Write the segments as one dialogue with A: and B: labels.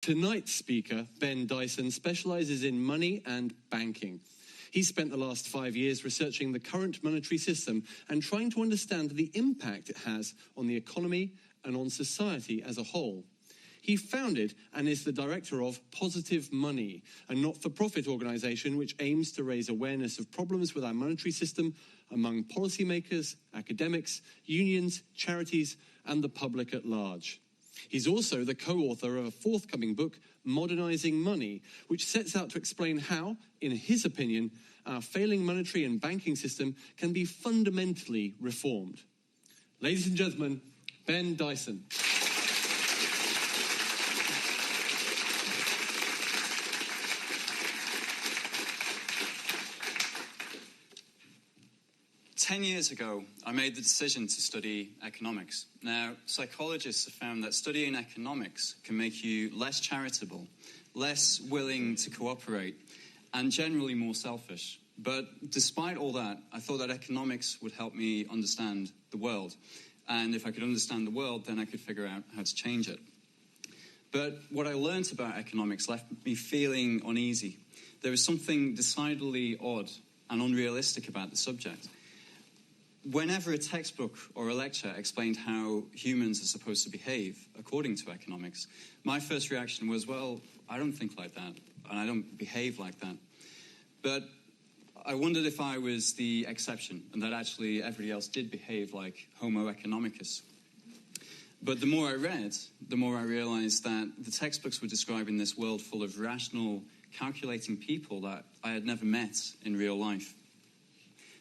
A: Tonight's speaker, Ben Dyson, specializes in money and banking. He's spent the last 5 years researching the current monetary system and trying to understand the impact it has on the economy and on society as a whole. He founded and is the director of Positive Money, a not-for-profit organization which aims to raise awareness of problems with our monetary system among policymakers, academics, unions, charities, and the public at large. He's also the co-author of a forthcoming book, Modernizing Money, which sets out to explain how, in his opinion, our failing monetary and banking system can be fundamentally reformed. Ladies and gentlemen, Ben Dyson.
B: Ten years ago, I made the decision to study economics. Now, psychologists have found that studying economics can make you less charitable, less willing to cooperate, and generally more selfish. But despite all that, I thought that economics would help me understand the world. And if I could understand the world, then I could figure out how to change it. But what I learned about economics left me feeling uneasy. There was something decidedly odd and unrealistic about the subject. Whenever a textbook or a lecture explained how humans are supposed to behave according to economics, my first reaction was, well, I don't think like that, and I don't behave like that. But I wondered if I was the exception, and that actually everybody else did behave like Homo economicus. But the more I read, the more I realized that the textbooks were describing this world full of rational, calculating people that I had never met in real life.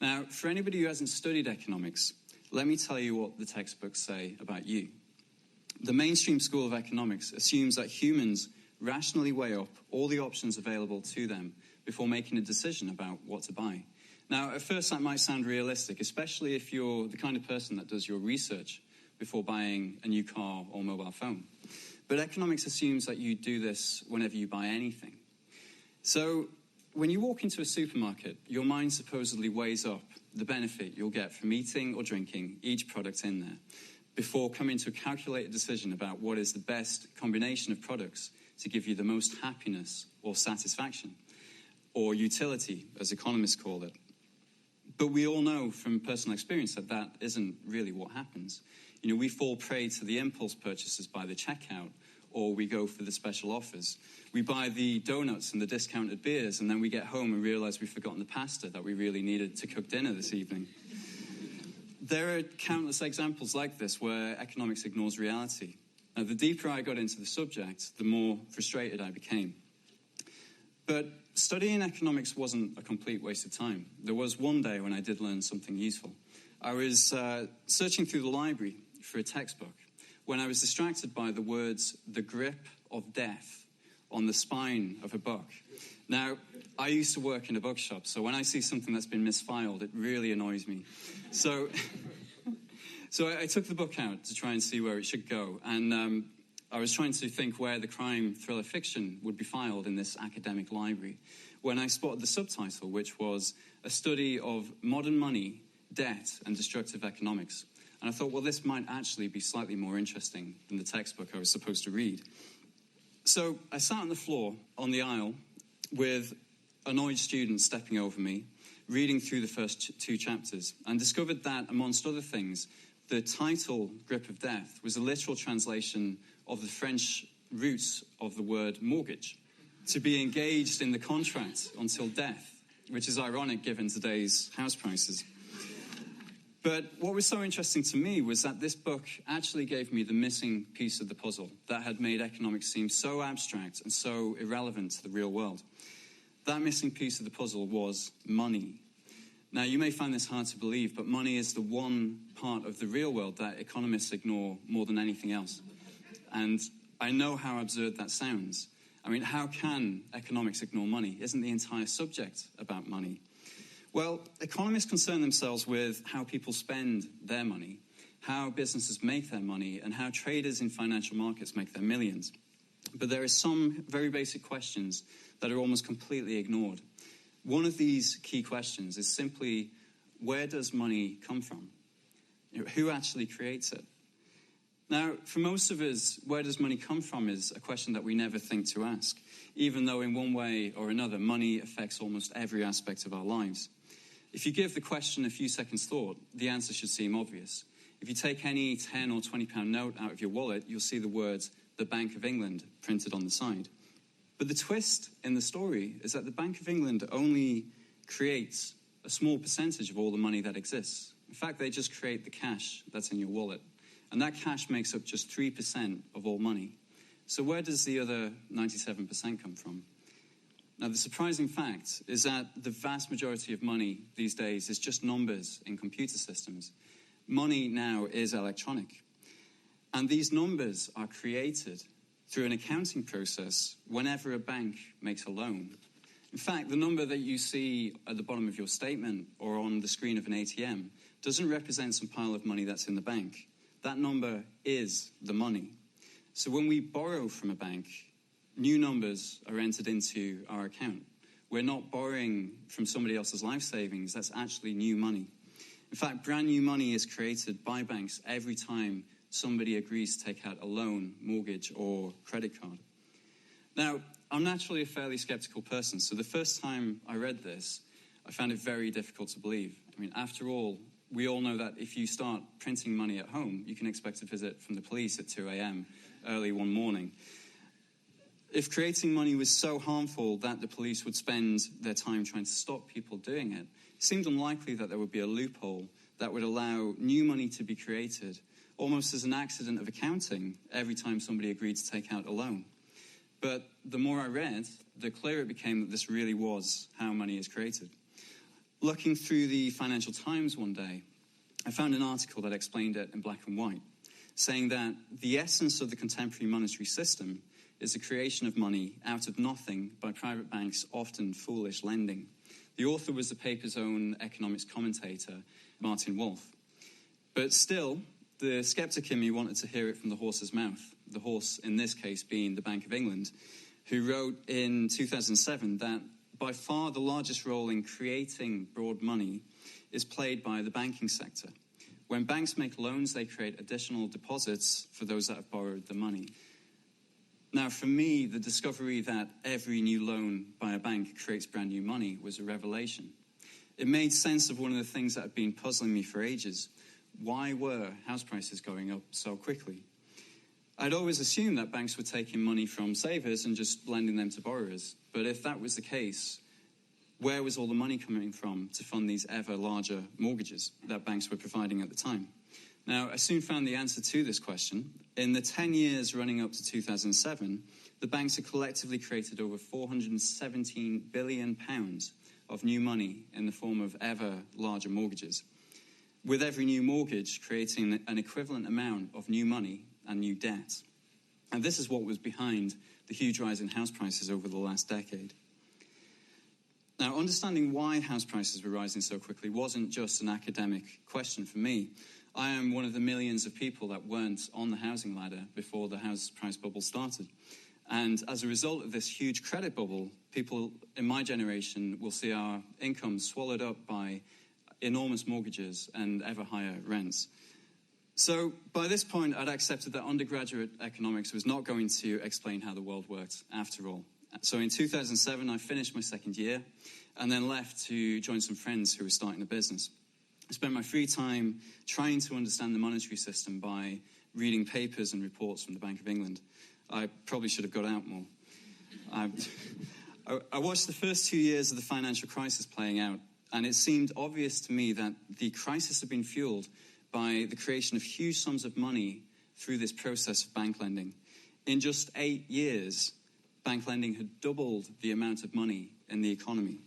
B: Now, for anybody who hasn't studied economics, let me tell you what the textbooks say about you. The mainstream school of economics assumes that humans rationally weigh up all the options available to them before making a decision about what to buy. Now, at first that might sound realistic, especially if you're the kind of person that does your research before buying a new car or mobile phone. But economics assumes that you do this whenever you buy anything. So, when you walk into a supermarket, your mind supposedly weighs up the benefit you'll get from eating or drinking each product in there before coming to a calculated decision about what is the best combination of products to give you the most happiness or satisfaction, or utility, as economists call it. But we all know from personal experience that that isn't really what happens. You know, we fall prey to the impulse purchases by the checkout, or we go for the special offers. We buy the donuts and the discounted beers, and then we get home and realize we've forgotten the pasta that we really needed to cook dinner this evening. There are countless examples like this where economics ignores reality. Now, the deeper I got into the subject, the more frustrated I became. But studying economics wasn't a complete waste of time. There was one day when I did learn something useful. I was searching through the library for a textbook when I was distracted by the words, "the grip of death," on the spine of a book. Now, I used to work in a bookshop, so when I see something that's been misfiled, it really annoys me. So I took the book out to try and see where it should go, and I was trying to think where the crime thriller fiction would be filed in this academic library, when I spotted the subtitle, which was A Study of Modern Money, Debt, and Destructive Economics. And I thought, well, this might actually be slightly more interesting than the textbook I was supposed to read. So I sat on the floor on the aisle with annoyed students stepping over me, reading through the first two chapters, and discovered that, amongst other things, the title, Grip of Death, was a literal translation of the French roots of the word mortgage, to be engaged in the contract until death, which is ironic given today's house prices. But what was so interesting to me was that this book actually gave me the missing piece of the puzzle that had made economics seem so abstract and so irrelevant to the real world. That missing piece of the puzzle was money. Now, you may find this hard to believe, but money is the one part of the real world that economists ignore more than anything else. And I know how absurd that sounds. I mean, how can economics ignore money? Isn't the entire subject about money? Well, economists concern themselves with how people spend their money, how businesses make their money, and how traders in financial markets make their millions. But there are some very basic questions that are almost completely ignored. One of these key questions is simply, where does money come from? You know, who actually creates it? Now, for most of us, where does money come from is a question that we never think to ask, even though in one way or another, money affects almost every aspect of our lives. If you give the question a few seconds thought, the answer should seem obvious. If you take any £10 or £20 note out of your wallet, you'll see the words, the Bank of England, printed on the side. But the twist in the story is that the Bank of England only creates a small percentage of all the money that exists. In fact, they just create the cash that's in your wallet. And that cash makes up just 3% of all money. So where does the other 97% come from? Now, the surprising fact is that the vast majority of money these days is just numbers in computer systems. Money now is electronic. And these numbers are created through an accounting process whenever a bank makes a loan. In fact, the number that you see at the bottom of your statement or on the screen of an ATM doesn't represent some pile of money that's in the bank. That number is the money. So when we borrow from a bank, new numbers are entered into our account. We're not borrowing from somebody else's life savings. That's actually new money. In fact, brand new money is created by banks every time somebody agrees to take out a loan, mortgage, or credit card. Now, I'm naturally a fairly skeptical person, so the first time I read this, I found it very difficult to believe. I mean, after all, we all know that if you start printing money at home, you can expect a visit from the police at 2 a.m. early one morning. If creating money was so harmful that the police would spend their time trying to stop people doing it, it seemed unlikely that there would be a loophole that would allow new money to be created almost as an accident of accounting every time somebody agreed to take out a loan. But the more I read, the clearer it became that this really was how money is created. Looking through the Financial Times one day, I found an article that explained it in black and white, saying that the essence of the contemporary monetary system is the creation of money out of nothing by private banks' often foolish lending. The author was the paper's own economics commentator, Martin Wolf. But still, the skeptic in me wanted to hear it from the horse's mouth, the horse in this case being the Bank of England, who wrote in 2007 that by far the largest role in creating broad money is played by the banking sector. When banks make loans, they create additional deposits for those that have borrowed the money. Now, for me, the discovery that every new loan by a bank creates brand new money was a revelation. It made sense of one of the things that had been puzzling me for ages. Why were house prices going up so quickly? I'd always assumed that banks were taking money from savers and just lending them to borrowers. But if that was the case, where was all the money coming from to fund these ever larger mortgages that banks were providing at the time? Now, I soon found the answer to this question. In the 10 years running up to 2007, the banks had collectively created over £417 billion of new money in the form of ever larger mortgages, with every new mortgage creating an equivalent amount of new money and new debt. And this is what was behind the huge rise in house prices over the last decade. Now, understanding why house prices were rising so quickly wasn't just an academic question for me. I am one of the millions of people that weren't on the housing ladder before the house price bubble started. And as a result of this huge credit bubble, people in my generation will see our income swallowed up by enormous mortgages and ever higher rents. So by this point, I'd accepted that undergraduate economics was not going to explain how the world worked after all. So in 2007, I finished my second year and then left to join some friends who were starting a business. I spent my free time trying to understand the monetary system by reading papers and reports from the Bank of England. I probably should have got out more. I watched the first 2 years of the financial crisis playing out, and it seemed obvious to me that the crisis had been fueled by the creation of huge sums of money through this process of bank lending. In just 8 years, bank lending had doubled the amount of money in the economy.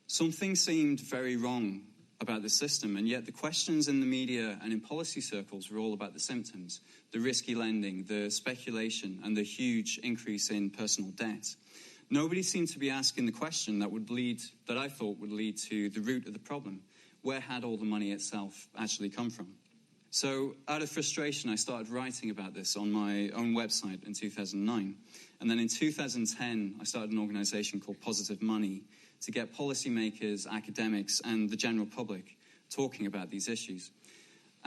B: Something seemed very wrong about the system, and yet the questions in the media and in policy circles were all about the symptoms, the risky lending, the speculation, and the huge increase in personal debt. Nobody seemed to be asking the question that I thought would lead to the root of the problem. Where had all the money itself actually come from? So out of frustration, I started writing about this on my own website in 2009. And then in 2010, I started an organization called Positive Money to get policymakers, academics, and the general public talking about these issues.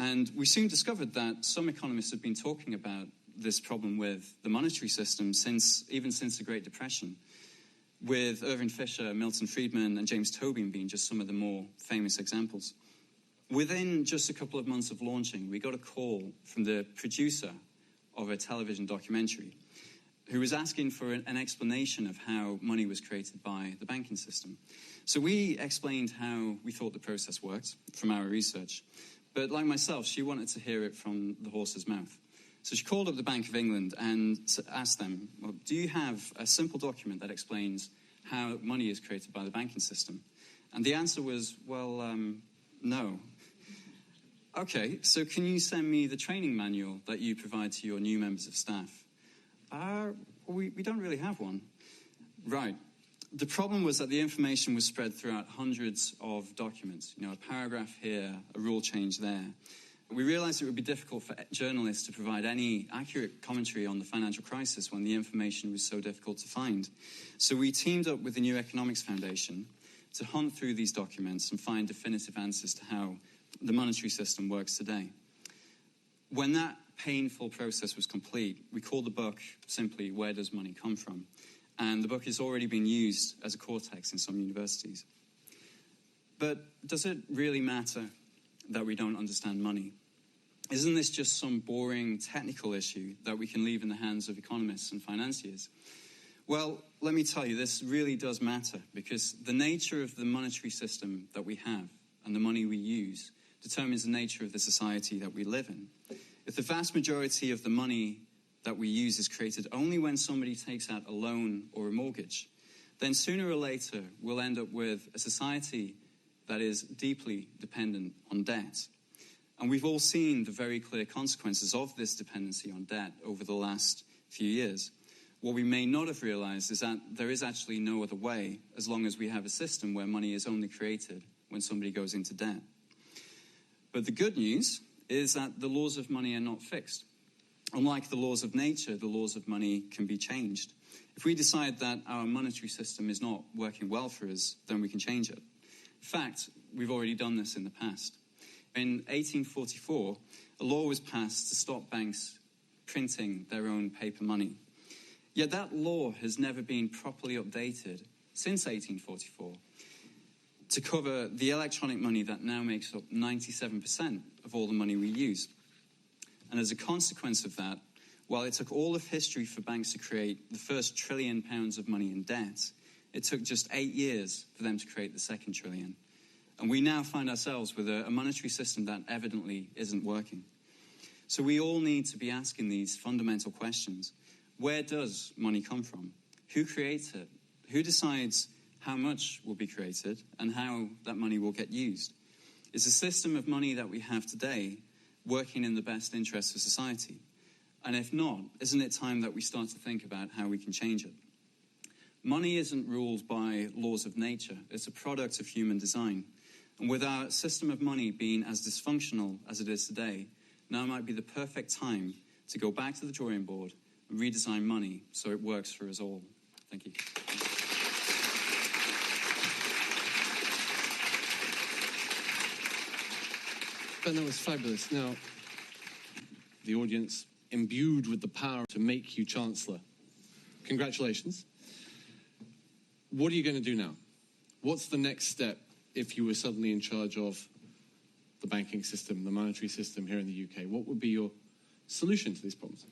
B: And we soon discovered that some economists have been talking about this problem with the monetary system even since the Great Depression, with Irving Fisher, Milton Friedman, and James Tobin being just some of the more famous examples. Within just a couple of months of launching, we got a call from the producer of a television documentary who was asking for an explanation of how money was created by the banking system. So we explained how we thought the process worked from our research. But like myself, she wanted to hear it from the horse's mouth. So she called up the Bank of England and asked them, well, do you have a simple document that explains how money is created by the banking system? And the answer was, well, no. Okay, so can you send me the training manual that you provide to your new members of staff? We don't really have one. Right. The problem was that the information was spread throughout hundreds of documents. A paragraph here, a rule change there. We realized it would be difficult for journalists to provide any accurate commentary on the financial crisis when the information was so difficult to find. So we teamed up with the New Economics Foundation to hunt through these documents and find definitive answers to how the monetary system works today. When that painful process was complete, we called the book simply Where Does Money Come From? And the book has already been used as a core text in some universities. But does it really matter that we don't understand money? Isn't this just some boring technical issue that we can leave in the hands of economists and financiers? Well, let me tell you, this really does matter, because the nature of the monetary system that we have and the money we use determines the nature of the society that we live in. If the vast majority of the money that we use is created only when somebody takes out a loan or a mortgage, then sooner or later we'll end up with a society that is deeply dependent on debt. And we've all seen the very clear consequences of this dependency on debt over the last few years. What we may not have realized is that there is actually no other way, as long as we have a system where money is only created when somebody goes into debt. But the good news is that the laws of money are not fixed. Unlike the laws of nature, the laws of money can be changed. If we decide that our monetary system is not working well for us, then we can change it. In fact, we've already done this in the past. In 1844, a law was passed to stop banks printing their own paper money. Yet that law has never been properly updated since 1844 to cover the electronic money that now makes up 97% of all the money we use. And as a consequence of that, while it took all of history for banks to create the first £1 trillion of money in debt, it took just 8 years for them to create the second trillion. And we now find ourselves with a monetary system that evidently isn't working. So we all need to be asking these fundamental questions. Where does money come from? Who creates it? Who decides how much will be created and how that money will get used? Is the system of money that we have today working in the best interests of society? And if not, isn't it time that we start to think about how we can change it? Money isn't ruled by laws of nature. It's a product of human design. And with our system of money being as dysfunctional as it is today, now might be the perfect time to go back to the drawing board and redesign money so it works for us all. Thank you.
A: Ben, that was fabulous. Now, the audience imbued with the power to make you Chancellor. Congratulations. What are you going to do now? What's the next step if you were suddenly in charge of the banking system, the monetary system here in the UK? What would be your solution to these problems?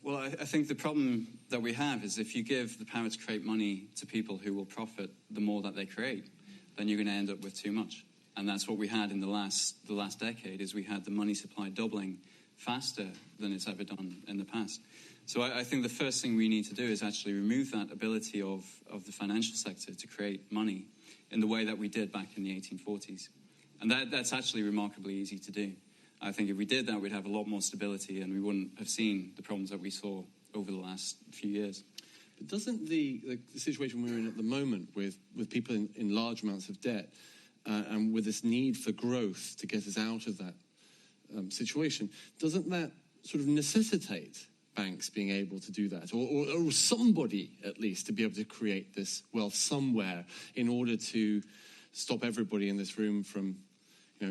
B: Well, I think the problem that we have is if you give the power to create money to people who will profit the more that they create, then you're going to end up with too much. And that's what we had in the last decade, is we had the money supply doubling faster than it's ever done in the past. So I think the first thing we need to do is actually remove that ability of the financial sector to create money in the way that we did back in the 1840s. And that's actually remarkably easy to do. I think if we did that, we'd have a lot more stability and we wouldn't have seen the problems that we saw over the last few years.
A: But doesn't the situation we're in at the moment with people in large amounts of debt and with this need for growth to get us out of that situation, doesn't that sort of necessitate banks being able to do that, or somebody at least to be able to create this wealth somewhere in order to stop everybody in this room from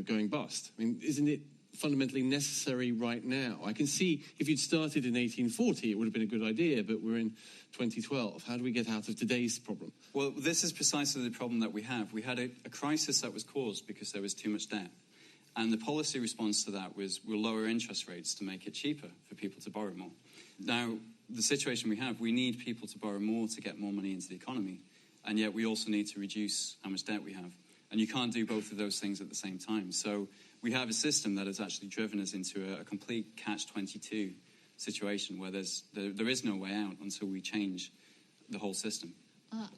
A: going bust? I mean, isn't it fundamentally necessary right now? I can see if you'd started in 1840, it would have been a good idea, but we're in 2012. How do we get out of today's problem?
B: Well, this is precisely the problem that we have. We had a crisis that was caused because there was too much debt. And the policy response to that was we'll lower interest rates to make it cheaper for people to borrow more. Now, the situation we have, we need people to borrow more to get more money into the economy. And yet we also need to reduce how much debt we have. And you can't do both of those things at the same time. So we have a system that has actually driven us into a complete catch-22 situation where there is no way out until we change the whole system.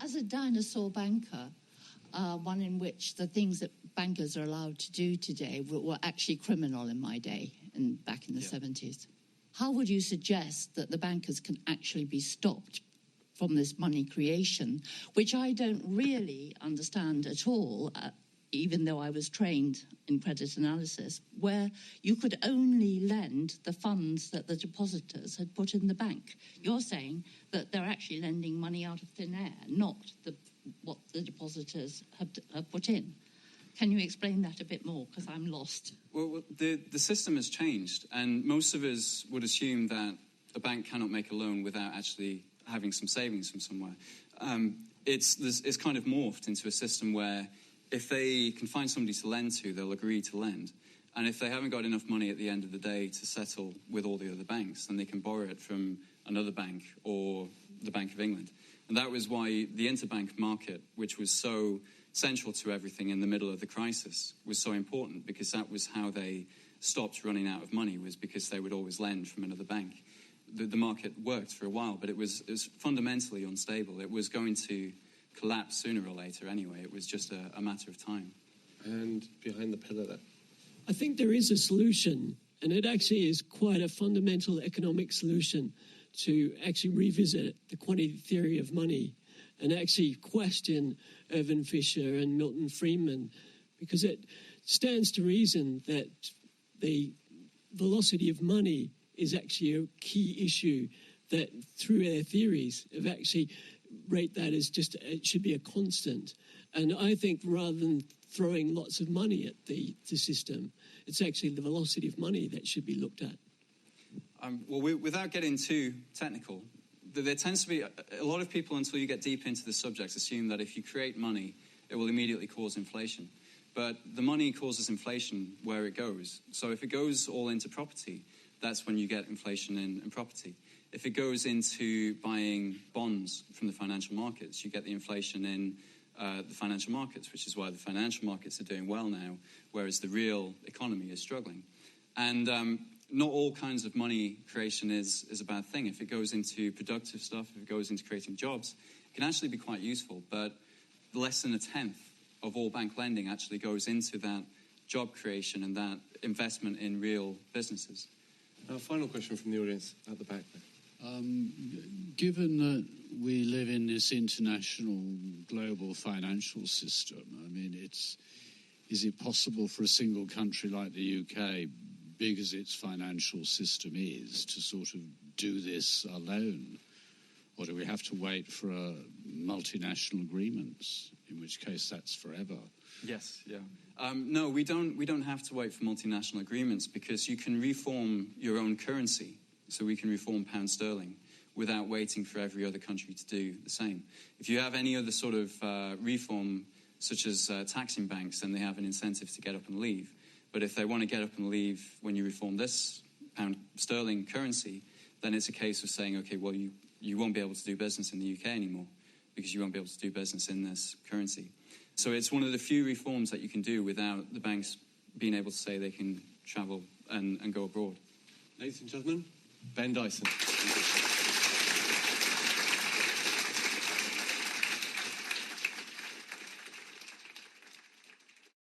C: As a dinosaur banker, one in which the things that bankers are allowed to do today were actually criminal in my day, and back in the 70s. How would you suggest that the bankers can actually be stopped from this money creation, which I don't really understand at all, even though I was trained in credit analysis, where you could only lend the funds that the depositors had put in the bank? You're saying that they're actually lending money out of thin air, not what the depositors have put in. Can you explain that a bit more? Because I'm lost.
B: Well, the system has changed, and most of us would assume that a bank cannot make a loan without actually having some savings from somewhere. It's kind of morphed into a system where if they can find somebody to lend to, they'll agree to lend. And if they haven't got enough money at the end of the day to settle with all the other banks, then they can borrow it from another bank or the Bank of England. And that was why the interbank market, which was so central to everything in the middle of the crisis, was so important, because that was how they stopped running out of money, was because they would always lend from another bank. The market worked for a while, but it was fundamentally unstable. It was going to collapse sooner or later anyway. It was just a matter of time.
A: And behind the pillar there.
D: I think there is a solution, and it actually is quite a fundamental economic solution to actually revisit the quantity theory of money and actually question Irving Fisher and Milton Friedman, because it stands to reason that the velocity of money is actually a key issue that through their theories have actually rate that as just, it should be a constant. And I think rather than throwing lots of money at the system, it's actually the velocity of money that should be looked at.
B: Without getting too technical, there tends to be a lot of people, until you get deep into the subject, assume that if you create money, it will immediately cause inflation. But the money causes inflation where it goes. So if it goes all into property, that's when you get inflation in property. If it goes into buying bonds from the financial markets, you get the inflation in the financial markets, which is why the financial markets are doing well now, whereas the real economy is struggling. And not all kinds of money creation is a bad thing. If it goes into productive stuff, if it goes into creating jobs, it can actually be quite useful. But less than a tenth of all bank lending actually goes into that job creation and that investment in real businesses.
A: Our final question from the audience at the back there.
E: Given that we live in this international global financial system, I mean, is it possible for a single country like the UK, big as its financial system is, to sort of do this alone? Or do we have to wait for multinational agreements, in which case that's forever?
B: Yes, yeah. No, we don't have to wait for multinational agreements, because you can reform your own currency. So we can reform pound sterling without waiting for every other country to do the same. If you have any other sort of reform, such as taxing banks, then they have an incentive to get up and leave. But if they want to get up and leave when you reform this pound sterling currency, then it's a case of saying, okay, well, you won't be able to do business in the UK anymore because you won't be able to do business in this currency. So it's one of the few reforms that you can do without the banks being able to say they can travel and go abroad.
A: Ladies and gentlemen, Ben Dyson.